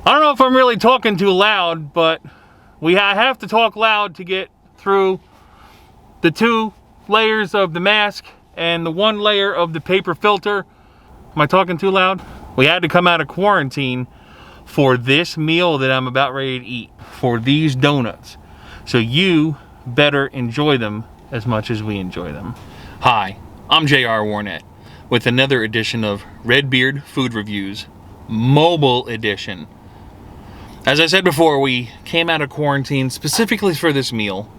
I don't know if I'm really talking too loud, but I have to talk loud to get through the 2 layers of the mask and the 1 layer of the paper filter. Am I talking too loud? We had to come out of quarantine for this meal that I'm about ready to eat, for these donuts. So you better enjoy them as much as we enjoy them. Hi, I'm JR Warnett with another edition of Redbeard Food Reviews, Mobile Edition. As I said before, we came out of quarantine specifically for this meal.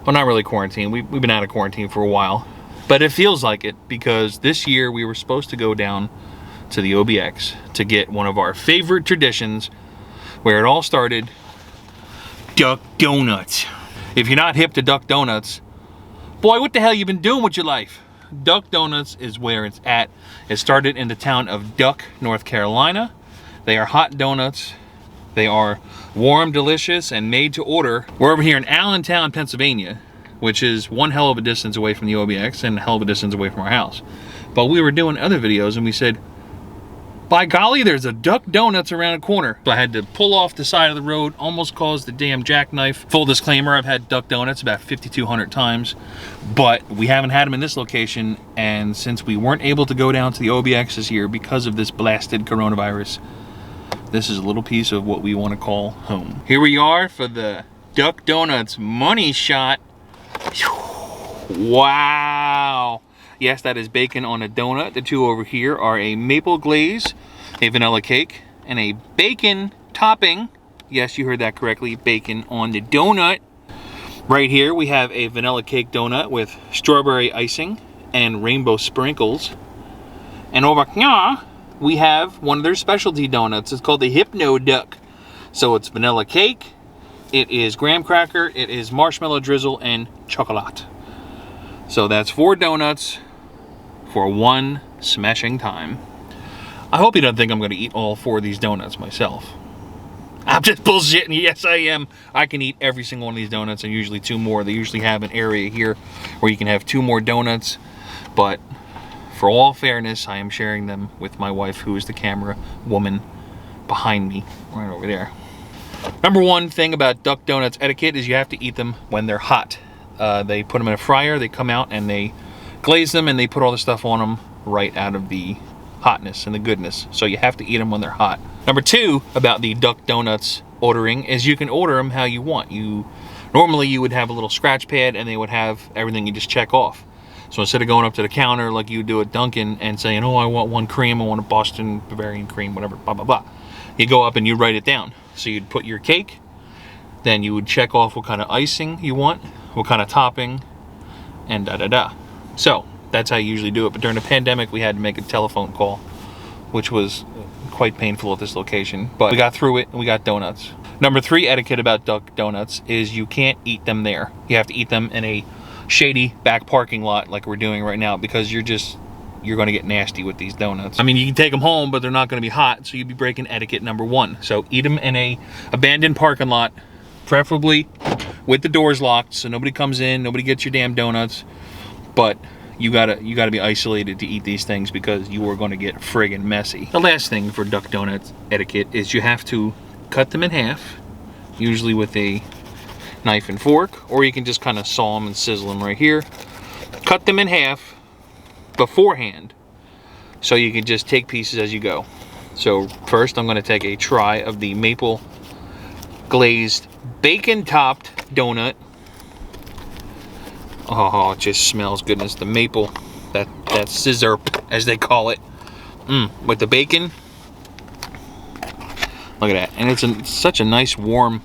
Well, not really quarantine. We've been out of quarantine for a while, but it feels like it because this year we were supposed to go down to the OBX to get one of our favorite traditions where it all started, Duck Donuts. If you're not hip to Duck Donuts, boy, what the hell you been doing with your life? Duck Donuts is where it's at. It started in the town of Duck, North Carolina. They are hot donuts. They are warm, delicious, and made to order. We're over here in Allentown, Pennsylvania, which is one hell of a distance away from the OBX and a hell of a distance away from our house. But we were doing other videos and we said, by golly, there's a Duck Donuts around the corner. So I had to pull off the side of the road, almost caused the damn jackknife. Full disclaimer, I've had Duck Donuts about 5,200 times, but we haven't had them in this location. And since we weren't able to go down to the OBX this year because of this blasted coronavirus, this is a little piece of what we want to call home. Here we are for the Duck Donuts money shot. Wow. Yes, that is bacon on a donut. The 2 over here are a maple glaze, a vanilla cake, and a bacon topping. Yes, you heard that correctly, bacon on the donut. Right here we have a vanilla cake donut with strawberry icing and rainbow sprinkles. And over here we have one of their specialty donuts. It's called the Hypno Duck. So it's vanilla cake, it is graham cracker, it is marshmallow drizzle, and chocolate. So that's 4 donuts for 1 smashing time. I hope you don't think I'm going to eat all 4 of these donuts myself. I'm just bullshitting. Yes, I am. I can eat every single one of these donuts and usually 2 more. They usually have an area here where you can have 2 more donuts. But for all fairness, I am sharing them with my wife, who is the camera woman behind me, right over there. Number 1 thing about Duck Donuts etiquette is you have to eat them when they're hot. They put them in a fryer, they come out and they glaze them and they put all the stuff on them right out of the hotness and the goodness. So you have to eat them when they're hot. Number 2 about the Duck Donuts ordering is you can order them how you want. Normally you would have a little scratch pad and they would have everything you just check off. So instead of going up to the counter like you do at Dunkin' and saying, oh, I want 1 cream, I want a Boston Bavarian cream, whatever, blah, blah, blah. You go up and you write it down. So you'd put your cake, then you would check off what kind of icing you want, what kind of topping, and da-da-da. So that's how you usually do it. But during the pandemic, we had to make a telephone call, which was quite painful at this location. But we got through it and we got donuts. Number 3 etiquette about Duck Donuts is you can't eat them there. You have to eat them in a shady back parking lot like we're doing right now because you're going to get nasty with these donuts. I mean, you can take them home, but they're not going to be hot, so you'd be breaking etiquette number 1. So eat them in a abandoned parking lot, preferably with the doors locked so nobody comes in, nobody gets your damn donuts. But you gotta be isolated to eat these things because you are going to get friggin' messy. The last thing for Duck Donuts etiquette is you have to cut them in half, usually with a knife and fork, or you can just kind of saw them and sizzle them right here. Cut them in half beforehand so you can just take pieces as you go. So first I'm going to take a try of the maple glazed bacon topped donut. Oh, it just smells goodness. The maple, that scissor as they call it, with the bacon. Look at that. And it's such a nice warm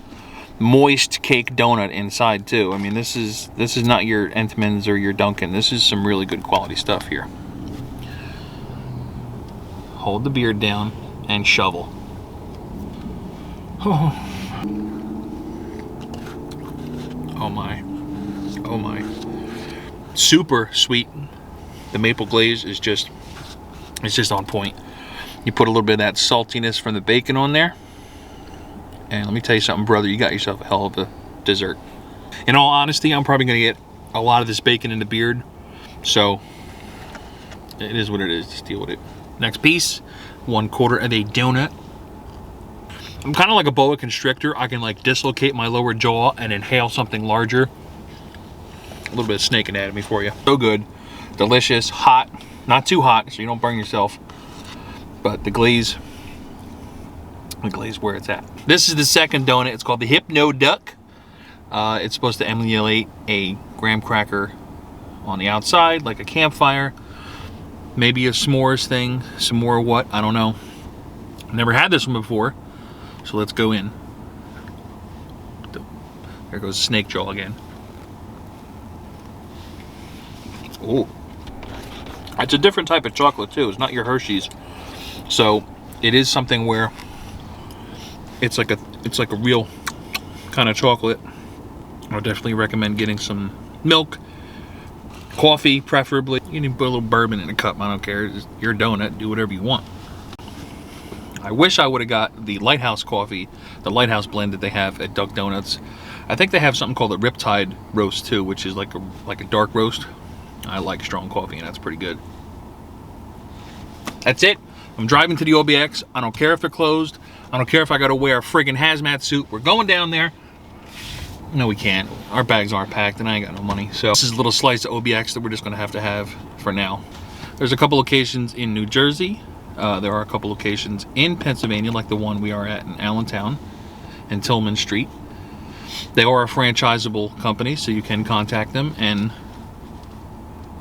moist cake donut inside too. I mean, this is not your Entman's or your Dunkin'. This is some really good quality stuff here. Hold the beard down and shovel. Oh my. Oh my. Super sweet. The maple glaze is just on point. You put a little bit of that saltiness from the bacon on there. And let me tell you something, brother, you got yourself a hell of a dessert. In all honesty, I'm probably going to get a lot of this bacon in the beard. So, it is what it is. Just deal with it. Next piece, 1/4 of a donut. I'm kind of like a boa constrictor. I can like dislocate my lower jaw and inhale something larger. A little bit of snake anatomy for you. So good, delicious, hot, not too hot so you don't burn yourself. But the glaze where it's at. This is the second donut. It's called the Hypno Duck. It's supposed to emulate a graham cracker on the outside, like a campfire. Maybe a s'mores thing, some more what, I don't know. Never had this one before, so let's go in. There goes snake jaw again. Oh, it's a different type of chocolate too. It's not your Hershey's, so it is something where it's like a real kind of chocolate. I would definitely recommend getting some milk, coffee preferably. You can put a little bourbon in a cup, I don't care. It's your donut, do whatever you want. I wish I would have got the Lighthouse coffee, the Lighthouse blend that they have at Duck Donuts. I think they have something called a Riptide roast too, which is like a dark roast. I like strong coffee and that's pretty good. That's it. I'm driving to the OBX. I don't care if they're closed. I don't care if I gotta wear a friggin' hazmat suit. We're going down there. No, we can't. Our bags aren't packed and I ain't got no money. So this is a little slice of OBX that we're just gonna have for now. There's a couple locations in New Jersey. There are a couple locations in Pennsylvania, like the one we are at in Allentown and Tillman Street. They are a franchisable company, so you can contact them, and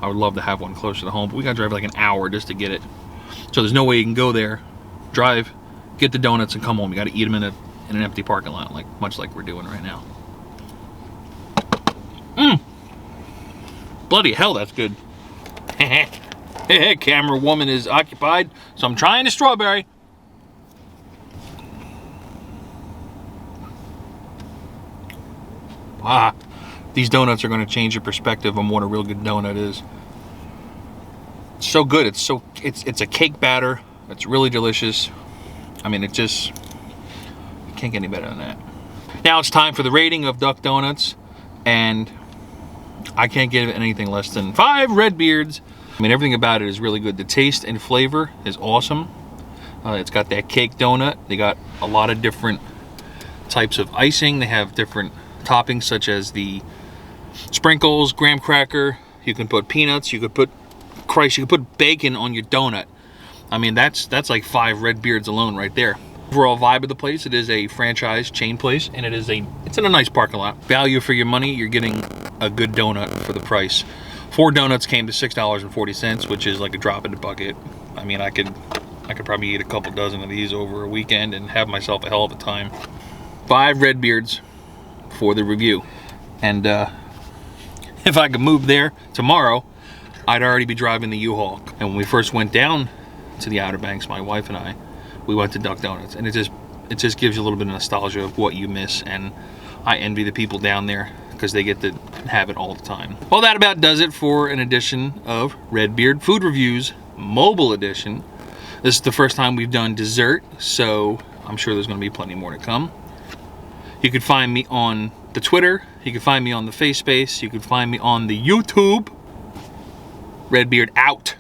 I would love to have one closer to home, but we gotta drive like an hour just to get it. So there's no way you can go there, drive, get the donuts, and come home. You gotta eat them in an empty parking lot, much like we're doing right now. Bloody hell, that's good. Camera woman is occupied, so I'm trying a strawberry. Ah, these donuts are going to change your perspective on what a real good donut is. It's so good. It's a cake batter. It's really delicious. I mean, you can't get any better than that. Now it's time for the rating of Duck Donuts, and I can't give it anything less than 5 red beards. I mean, everything about it is really good. The taste and flavor is awesome. It's got that cake donut. They got a lot of different types of icing. They have different toppings such as the sprinkles, graham cracker. You can put peanuts. You could put bacon on your donut. I mean, that's like 5 red beards alone right there. Overall vibe of the place, it is a franchise chain place, and it's in a nice parking lot. Value for your money, you're getting a good donut for the price. 4 donuts came to $6.40, which is like a drop in the bucket. I mean, I could probably eat a couple dozen of these over a weekend and have myself a hell of a time. 5 red beards for the review. And if I could move there tomorrow, I'd already be driving the U-Haul. And when we first went down to the Outer Banks, my wife and I, we went to Duck Donuts, and it just gives you a little bit of nostalgia of what you miss, and I envy the people down there because they get to have it all the time. Well, that about does it for an edition of Redbeard Food Reviews Mobile Edition. This is the first time we've done dessert, so I'm sure there's going to be plenty more to come. You can find me on the Twitter, you can find me on the FaceSpace, you can find me on the YouTube. Redbeard out.